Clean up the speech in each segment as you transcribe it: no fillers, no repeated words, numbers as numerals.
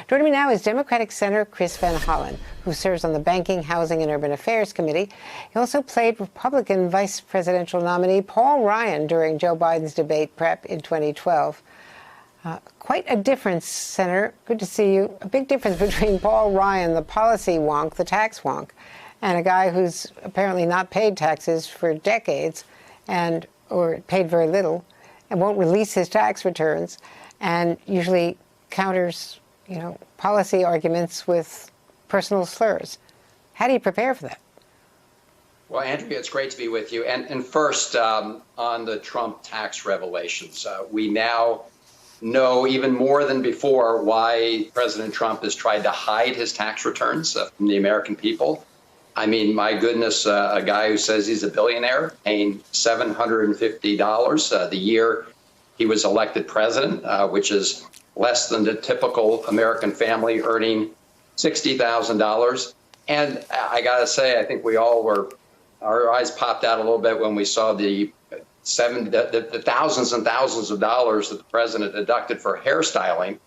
Joining me now is Democratic Senator Chris Van Hollen, who serves on the Banking, Housing, and Urban Affairs Committee. He also played Republican vice presidential nominee Paul Ryan during Joe Biden's debate prep in 2012. Quite a difference, Senator. Good to see you. A big difference between Paul Ryan, the policy wonk, the tax wonk, and a guy who's apparently not paid taxes for decades or paid very little and won't release his tax returns and usually counters, policy arguments with personal slurs. How do you prepare for that? Well, Andrea, it's great to be with you. And first, on the Trump tax revelations, we now know even more than before why President Trump has tried to hide his tax returns from the American people. I mean, my goodness, a guy who says he's a billionaire paying $750 the year he was elected president, which is less than the typical American family earning $60,000. And I got to say, I think we all our eyes popped out a little bit when we saw the thousands and thousands of dollars that the president deducted for hairstyling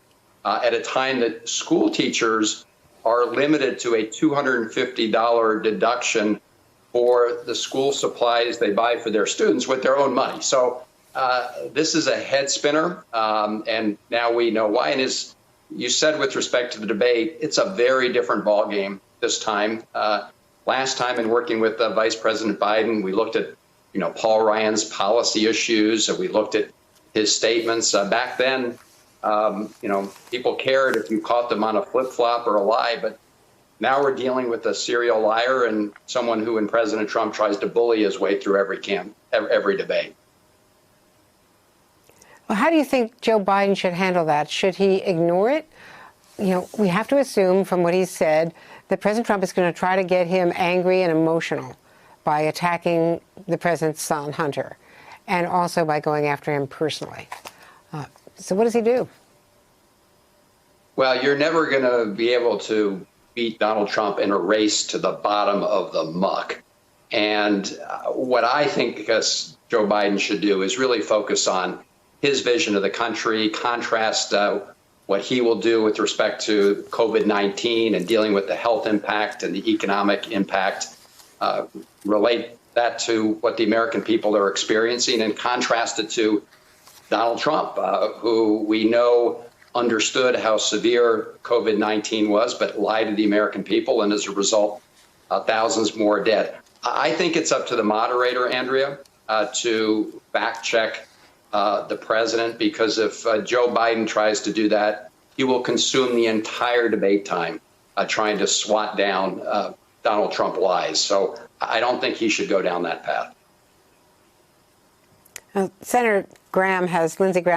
at a time that school teachers are limited to a $250 deduction for the school supplies they buy for their students with their own money. So this is a head spinner, and now we know why. And as you said with respect to the debate, it's a very different ballgame this time. Last time in working with Vice President Biden, we looked at Paul Ryan's policy issues, and we looked at his statements. Back then, people cared if you caught them on a flip-flop or a lie, but now we're dealing with a serial liar and someone who, in President Trump, tries to bully his way through every debate. Well, how do you think Joe Biden should handle that? Should he ignore it? We have to assume from what he's said that President Trump is going to try to get him angry and emotional by attacking the president's son, Hunter, and also by going after him personally. So what does he do? Well, you're never going to be able to beat Donald Trump in a race to the bottom of the muck. And what I think Joe Biden should do is really focus on his vision of the country, contrast what he will do with respect to COVID-19 and dealing with the health impact and the economic impact, relate that to what the American people are experiencing and contrast it to Donald Trump, who we know understood how severe COVID-19 was, but lied to the American people, and as a result, thousands more dead. I think it's up to the moderator, Andrea, to fact check the president, because if Joe Biden tries to do that, he will consume the entire debate time trying to swat down Donald Trump lies. So I don't think he should go down that path. Lindsey Graham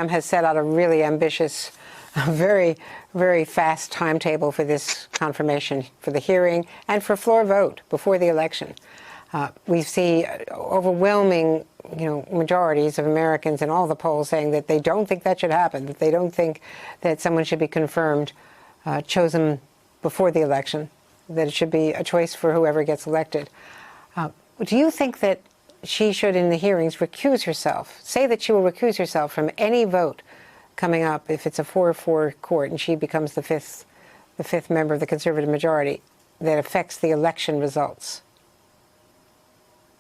has set out a really ambitious, very, very fast timetable for this confirmation, for the hearing, and for floor vote before the election. We see overwhelming, majorities of Americans in all the polls saying that they don't think that should happen, that they don't think that someone should be confirmed, chosen before the election, that it should be a choice for whoever gets elected. Do you think that she should, in the hearings, recuse herself, say that she will recuse herself from any vote coming up if it's a 4-4 court and she becomes the fifth member of the conservative majority that affects the election results?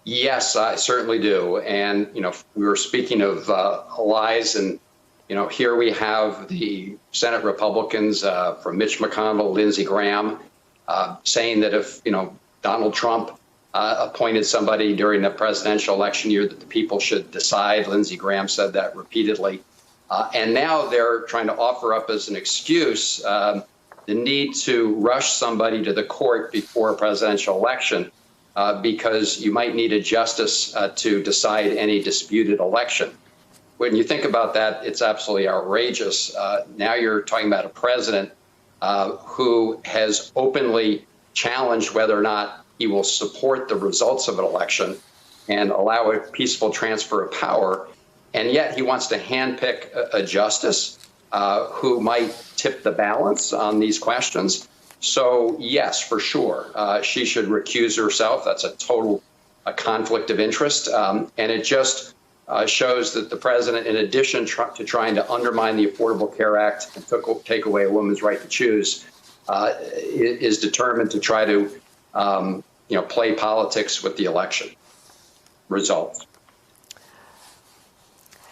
Yes, I certainly do. And, we were speaking of lies, and, here we have the Senate Republicans from Mitch McConnell, Lindsey Graham, saying that if, Donald Trump appointed somebody during the presidential election year that the people should decide. Lindsey Graham said that repeatedly. And now they're trying to offer up as an excuse the need to rush somebody to the court before a presidential election because you might need a justice to decide any disputed election. When you think about that, it's absolutely outrageous. Now you're talking about a president who has openly challenged whether or not he will support the results of an election and allow a peaceful transfer of power. And yet he wants to handpick a justice who might tip the balance on these questions. So, yes, for sure, she should recuse herself. That's a total conflict of interest. And it just shows that the president, in addition to trying to undermine the Affordable Care Act and take away a woman's right to choose, is determined to try to, play politics with the election results.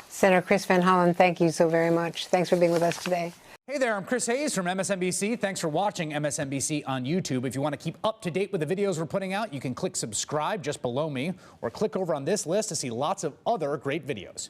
Senator Chris Van Hollen, thank you so very much. Thanks for being with us today. Hey there, I'm Chris Hayes from MSNBC. Thanks for watching MSNBC on YouTube. If you want to keep up to date with the videos we're putting out, you can click subscribe just below me or click over on this list to see lots of other great videos.